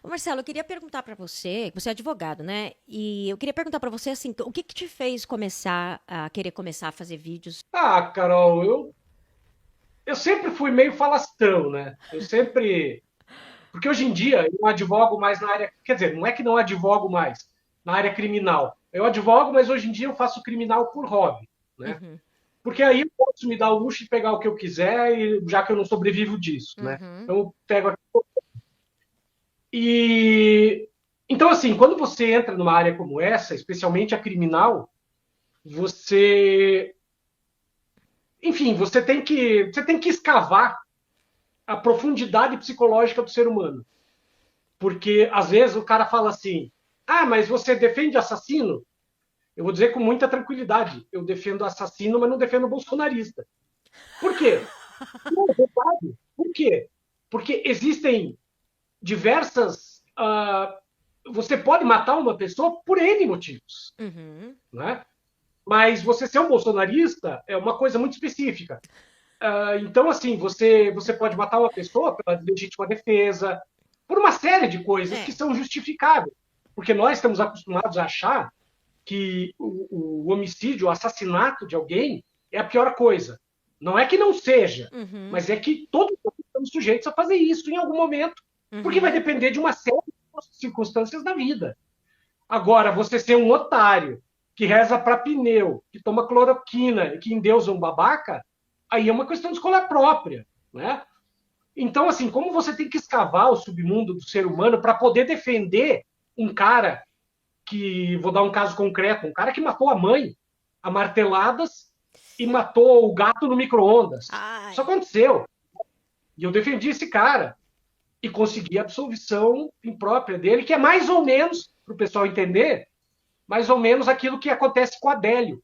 Ô, Marcelo, eu queria perguntar para você é advogado, né? E eu queria perguntar para você, assim, o que que te fez começar a querer começar a fazer vídeos? Ah, Carol, eu sempre fui meio falastrão, né? Eu sempre. Porque hoje em dia eu não advogo mais na área. Quer dizer, não é que não advogo mais na área criminal. Eu advogo, mas hoje em dia eu faço criminal por hobby, né? Uhum, Porque aí eu posso me dar o luxo de pegar o que eu quiser, já que eu não sobrevivo disso, né? uhum, Então eu pego. E. Então, assim, quando você entra numa área como essa, especialmente a criminal, você. Enfim, você tem que escavar a profundidade psicológica do ser humano. Porque às vezes o cara fala assim: ah, mas você defende assassino? Eu vou dizer com muita tranquilidade: eu defendo assassino, mas não defendo bolsonarista. Por quê? Não, é verdade. Por quê? Porque existem diversas. Você pode matar uma pessoa por N motivos, uhum. né? Mas você ser um bolsonarista é uma coisa muito específica. Então, assim, você pode matar uma pessoa pela legítima defesa, por uma série de coisas que É. são justificáveis. Porque nós estamos acostumados a achar que o homicídio, o assassinato de alguém é a pior coisa. Não é que não seja, Uhum, mas é que todos nós estamos sujeitos a fazer isso em algum momento, porque vai uhum. depender de uma série de circunstâncias da vida. Agora, você ser um otário que reza para pneu, que toma cloroquina e que endeusa um babaca, aí é uma questão de escolha própria, né? Então, assim, como você tem que escavar o submundo do ser humano para poder defender um cara que, vou dar um caso concreto, um cara que matou a mãe a marteladas e matou o gato no micro-ondas. Isso Ai. aconteceu. E eu defendi esse cara e consegui a absolvição imprópria dele, que é mais ou menos, para o pessoal entender, mais ou menos aquilo que acontece com Adélio.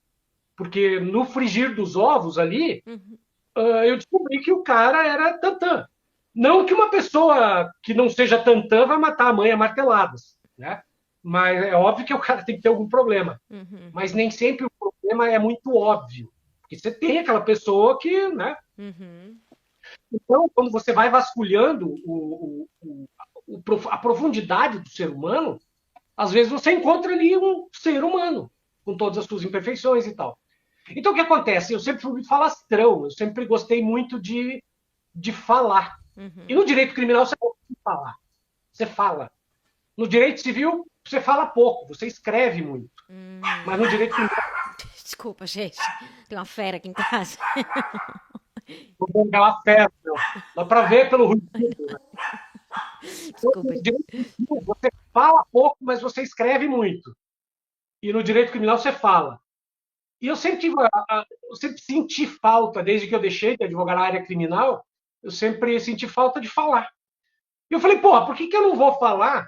Porque no frigir dos ovos ali, Uhum. eu descobri que o cara era tantã. Não que uma pessoa que não seja tantã vai matar a mãe a marteladas, né? Mas é óbvio que o cara tem que ter algum problema. Uhum, Mas nem sempre o problema é muito óbvio. Porque você tem aquela pessoa que, né? uhum. Então, quando você vai vasculhando a profundidade do ser humano, às vezes você encontra ali um ser humano, com todas as suas imperfeições e tal. Então, o que acontece? Eu sempre fui muito falastrão, eu sempre gostei muito de falar. E Uhum. no direito criminal você não pode falar, você fala. No direito civil, você fala pouco, você escreve muito. Mas no direito criminal, Desculpa, gente. Tem uma fera aqui em casa. você tem aquela festa, meu. Dá para ver pelo ruído. Né? Então, Desculpa. no direito civil, você fala pouco, mas você escreve muito. E no direito criminal, você fala. E eu sempre senti falta, desde que eu deixei de advogar na área criminal, eu sempre senti falta de falar. E eu falei, porra, por que, que eu não vou falar,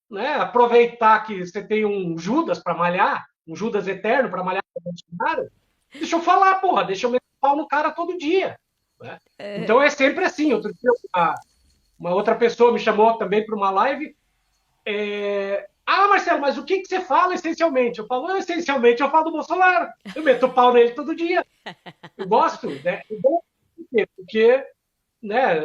né? Aproveitar que você tem um Judas para malhar, um Judas eterno para malhar com o Bolsonaro, deixa eu falar, porra, deixa eu meter o pau no cara todo dia. Né? Então é sempre assim. Outro dia, uma outra pessoa me chamou também para uma live. Ah, Marcelo, mas o que, que você fala essencialmente? Eu falo, essencialmente eu falo do Bolsonaro. Eu meto o pau nele todo dia. Eu gosto, né? Porque né,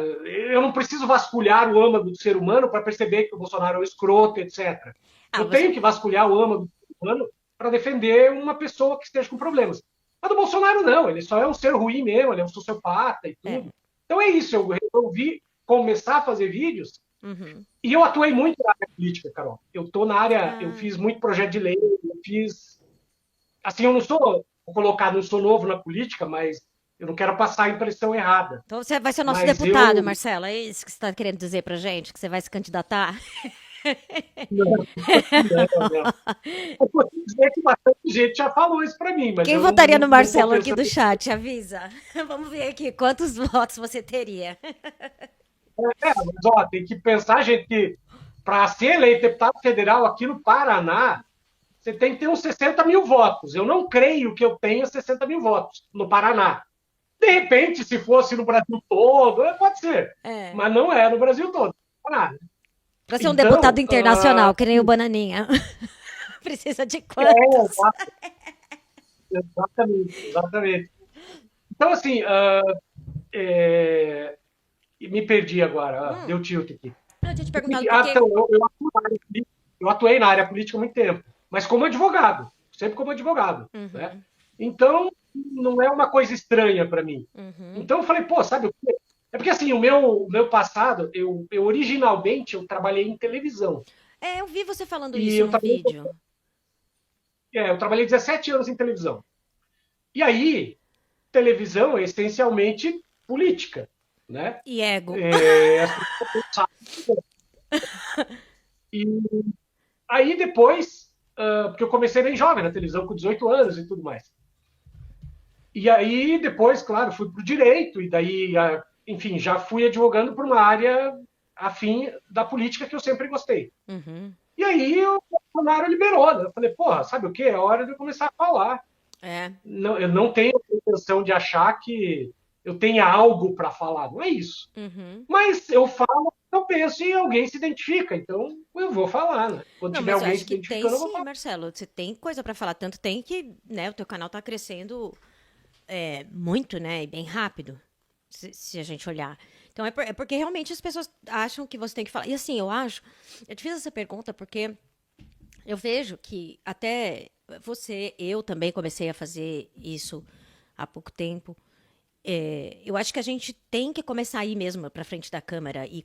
eu não preciso vasculhar o âmago do ser humano para perceber que o Bolsonaro é um escroto, etc. Ah, Eu você. tenho que vasculhar o âmago do ser humano para defender uma pessoa que esteja com problemas. Mas do Bolsonaro não, ele só é um ser ruim mesmo, ele é um sociopata e É. tudo. Então é isso, eu resolvi começar a fazer vídeos Uhum. e eu atuei muito na área política, Carol. Eu estou na área, eu Ah, fiz muito projeto de lei, eu fiz. Assim, eu não sou, vou colocar, não sou novo na política, mas eu não quero passar a impressão errada. então você vai ser o nosso Mas deputado, eu. Marcelo. É isso que você está querendo dizer pra gente? Que você vai se candidatar? Não, não, não. Eu posso dizer que bastante gente já falou isso para mim, mas Quem eu não, votaria no não, não tô Marcelo aqui pensando. do chat? Avisa. Vamos ver aqui quantos votos você teria. Mas, ó, tem que pensar, gente, que para ser eleito deputado federal aqui no Paraná, você tem que ter uns 60 mil votos. Eu não creio que eu tenha 60 mil votos no Paraná. De repente, se fosse no Brasil todo, pode ser. É. Mas não é no Brasil todo. Paraná. Pra ser um deputado Então, internacional, que nem o Bananinha. Precisa de quantos? é, exatamente, exatamente. Então, assim, me perdi agora. Hum, Deu tilt aqui. Eu tinha te perguntado porque. Então, eu atuei na área política há muito tempo, mas como advogado, sempre como advogado, né? Uhum, Então, não é uma coisa estranha para mim. uhum. Então, eu falei, pô, sabe o quê? É porque, assim, o meu passado, eu originalmente, eu trabalhei em televisão. É, eu vi você falando E isso num vídeo. eu trabalhei 17 anos em televisão. E aí, televisão é essencialmente política, né? E ego. As pessoas não sabem. E aí depois, porque eu comecei bem jovem na televisão, com 18 anos e tudo mais. E aí depois, claro, fui para o direito, e daí, enfim, já fui advogando por uma área afim da política que eu sempre gostei. Uhum. E aí o Bolsonaro liberou, né? Eu falei, porra, sabe o quê? É hora de eu começar a falar. É. Não, eu não tenho a intenção de achar que eu tenha algo para falar, não é isso. Uhum. Mas eu falo, eu penso e alguém se identifica, então eu vou falar, né? Quando Não, tiver mas eu alguém acho se que tem identificando, eu vou sim, falar. Marcelo. Você tem coisa pra falar. Tanto tem que, né, o teu canal tá crescendo muito, né, e bem rápido, se a gente olhar. Então é porque realmente as pessoas acham que você tem que falar. E assim, eu acho. Eu te fiz essa pergunta porque eu vejo que até eu também comecei a fazer isso há pouco tempo. Eu acho que a gente tem que começar a ir mesmo pra frente da câmera e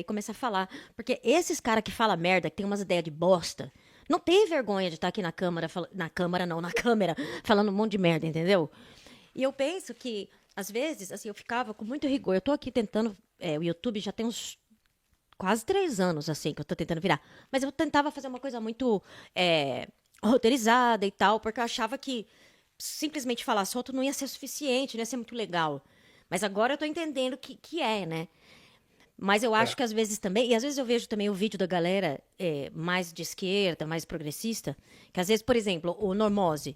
começar a falar. Porque esses caras que falam merda, que tem umas ideias de bosta, não tem vergonha de estar aqui na câmera, na câmera não, na câmera, falando um monte de merda, entendeu? E eu penso que, às vezes, assim, eu ficava com muito rigor. Eu tô aqui tentando. O YouTube já tem uns quase 3 anos, assim, que eu tô tentando virar. Mas eu tentava fazer uma coisa muito roteirizada e tal, porque eu achava que simplesmente falar solto não ia ser suficiente, não ia ser muito legal. Mas agora eu tô entendendo que é, né? Mas eu acho É. que às vezes também, e às vezes eu vejo também o vídeo da galera mais de esquerda, mais progressista, que às vezes, por exemplo, o Normose.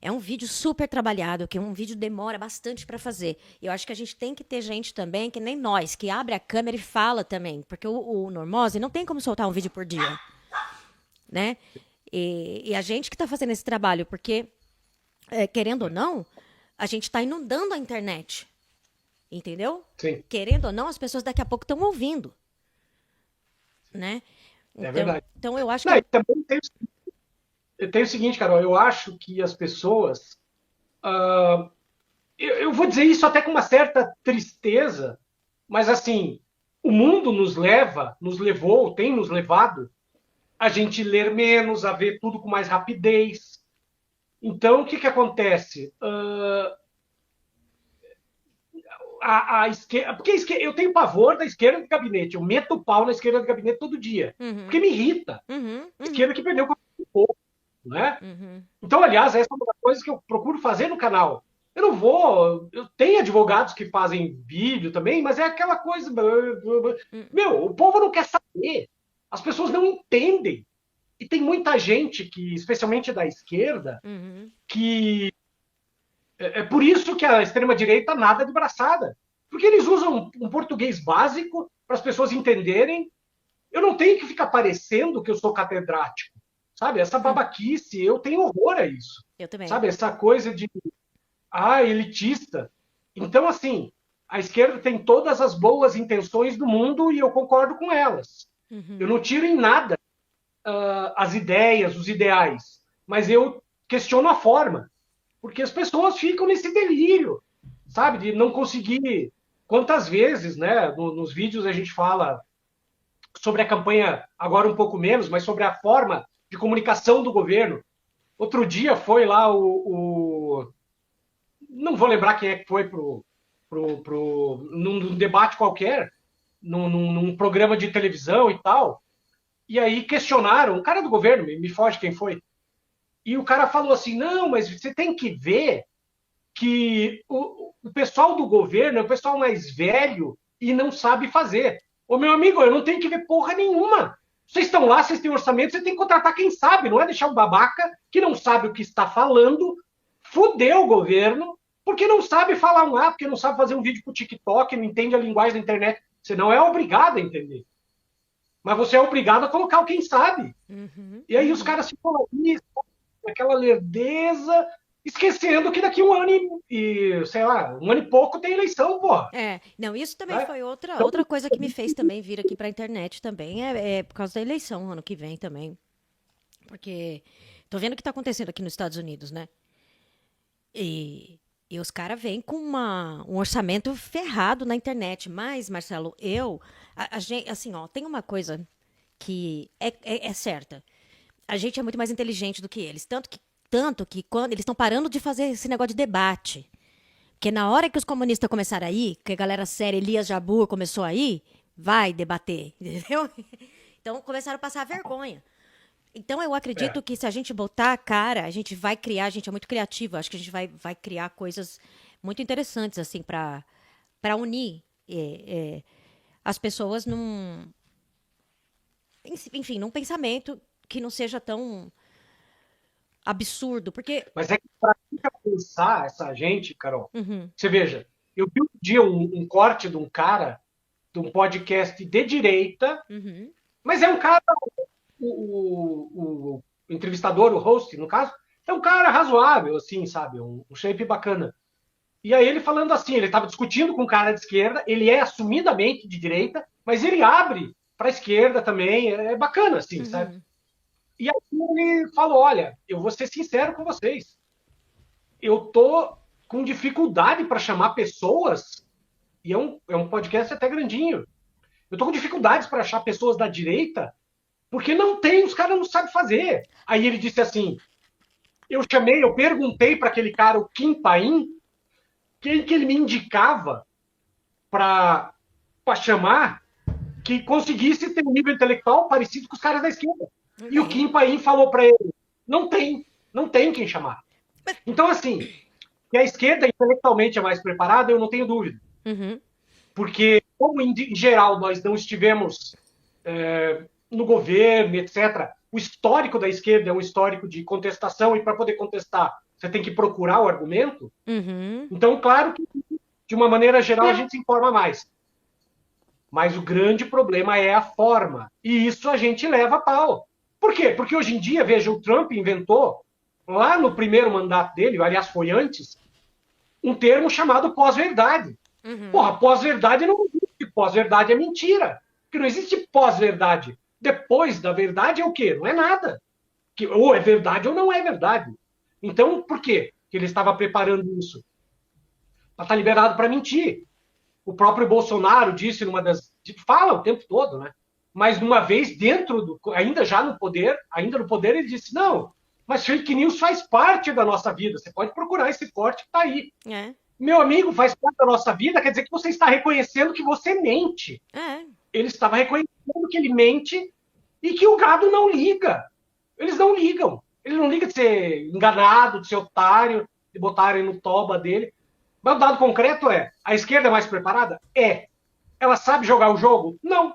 É um vídeo super trabalhado, que um vídeo demora bastante para fazer. Eu acho que a gente tem que ter gente também, que nem nós, que abre a câmera e fala também. Porque o Normose não tem como soltar um vídeo por dia, né? E a gente que está fazendo esse trabalho, porque, querendo ou não, a gente está inundando a internet, entendeu? Sim, Querendo ou não, as pessoas daqui a pouco estão ouvindo, né? é Então, verdade. então eu acho que Não, e também tem o seguinte, Carol, eu acho que as pessoas. ah, eu vou dizer isso até com uma certa tristeza, mas assim, o mundo nos levou, tem nos levado a gente ler menos, a ver tudo com mais rapidez. Então, o que acontece? A esquerda, porque eu tenho pavor da esquerda do gabinete, eu meto o pau na esquerda do gabinete todo dia, porque Uhum, me irrita. uhum, A uhum, esquerda que perdeu o povo, né? uhum, Então, aliás, essa é uma das coisas que eu procuro fazer no canal. Eu não vou. Eu tenho advogados que fazem vídeo também, mas é aquela coisa. Meu, o povo não quer saber. As pessoas não entendem. E tem muita gente que, especialmente da esquerda, uhum. que é por isso que a extrema-direita nada de braçada. Porque eles usam um português básico para as pessoas entenderem. Eu não tenho que ficar parecendo que eu sou catedrático. Sabe? Essa babaquice, eu tenho horror a isso. Eu também. Sabe? Essa coisa de, elitista. Então, assim, a esquerda tem todas as boas intenções do mundo e eu concordo com elas. Eu Uhum. não tiro em nada as ideias, os ideais, mas eu questiono a forma, porque as pessoas ficam nesse delírio, sabe, de não conseguir. Quantas vezes, né, nos vídeos a gente fala sobre a campanha, agora um pouco menos, mas sobre a forma de comunicação do governo. Outro dia foi lá não vou lembrar quem é que foi num debate qualquer, num programa de televisão e tal, e aí questionaram, o cara do governo, me foge quem foi, e o cara falou assim, não, mas você tem que ver que o pessoal do governo é o pessoal mais velho e não sabe fazer. Ô, meu amigo, eu não tenho que ver porra nenhuma. Vocês estão lá, vocês têm orçamento, você tem que contratar quem sabe, não é deixar um babaca que não sabe o que está falando, fuder o governo, porque não sabe falar um A, porque não sabe fazer um vídeo pro TikTok, não entende a linguagem da internet. Você não é obrigado a entender. Mas você é obrigado a colocar o quem sabe. Uhum, E aí os uhum. caras ficam ali, aquela lerdeza, esquecendo que daqui um ano sei lá, um ano e pouco tem eleição, porra. Não, isso também Né? foi outra, Então, outra coisa que me fez também vir aqui pra internet também, é por causa da eleição ano que vem também. Porque tô vendo o que tá acontecendo aqui nos Estados Unidos, né? E, e os caras vêm com um orçamento ferrado na internet. Mas, Marcelo, a gente, assim, ó, tem uma coisa que é certa. A gente é muito mais inteligente do que eles. Tanto que quando eles estão parando de fazer esse negócio de debate. Porque na hora que os comunistas começaram aí, que a galera séria, Elias Jabur começou aí, vai debater, entendeu? Então começaram a passar vergonha. Então eu é. acredito que se a gente botar a cara, a gente vai criar, a gente é muito criativo, acho que a gente vai criar coisas muito interessantes, assim, para unir as pessoas enfim, num pensamento que não seja tão absurdo, porque. Mas é que para pensar essa gente, Carol, Uhum, você veja, eu vi um dia um corte de um cara, de um podcast de direita, uhum, mas é um cara, o entrevistador, o host, no caso, é um cara razoável, assim, sabe? Um shape bacana. E aí ele falando assim, ele estava discutindo com um cara de esquerda, ele é assumidamente de direita, mas ele abre para a esquerda também, é bacana, assim, sabe? uhum, E aí ele falou, olha, eu vou ser sincero com vocês, eu tô com dificuldade para chamar pessoas, e é um podcast até grandinho, eu tô com dificuldades para achar pessoas da direita, porque não tem, os caras não sabem fazer. Aí ele disse assim, eu perguntei para aquele cara, o Kim Paim, quem que ele me indicava para chamar que conseguisse ter um nível intelectual parecido com os caras da esquerda. não E o tem. Kim Paim falou para ele: não tem quem chamar. Então, assim, que a esquerda intelectualmente é mais preparada, eu não tenho dúvida. Uhum, Porque, como em geral nós não estivemos no governo, etc., o histórico da esquerda é um histórico de contestação, e para poder contestar, você tem que procurar o argumento. uhum, Então, claro que, de uma maneira geral, a gente se informa mais. Mas o grande problema é a forma. E isso a gente leva a pau. Por quê? Porque hoje em dia, veja, o Trump inventou, lá no primeiro mandato dele, aliás, foi antes, um termo chamado pós-verdade. uhum. Porra, pós-verdade não existe. Pós-verdade é mentira. Porque não existe pós-verdade. Depois da verdade é o quê? Não é nada. Que ou é verdade ou não é verdade. Então, por quê que ele estava preparando isso? Para estar liberado para mentir. O próprio Bolsonaro disse numa das. Fala o tempo todo, né? Mas numa vez dentro do. Ainda no poder, ele disse: não, mas fake news faz parte da nossa vida. Você pode procurar esse corte que está aí. É, Meu amigo, faz parte da nossa vida, quer dizer que você está reconhecendo que você mente. é, Ele estava reconhecendo que ele mente e que o gado não liga. Eles não ligam. Ele não liga de ser enganado, de ser otário, de botarem no toba dele. Mas o dado concreto é: a esquerda é mais preparada? É. Ela sabe jogar o jogo? Não.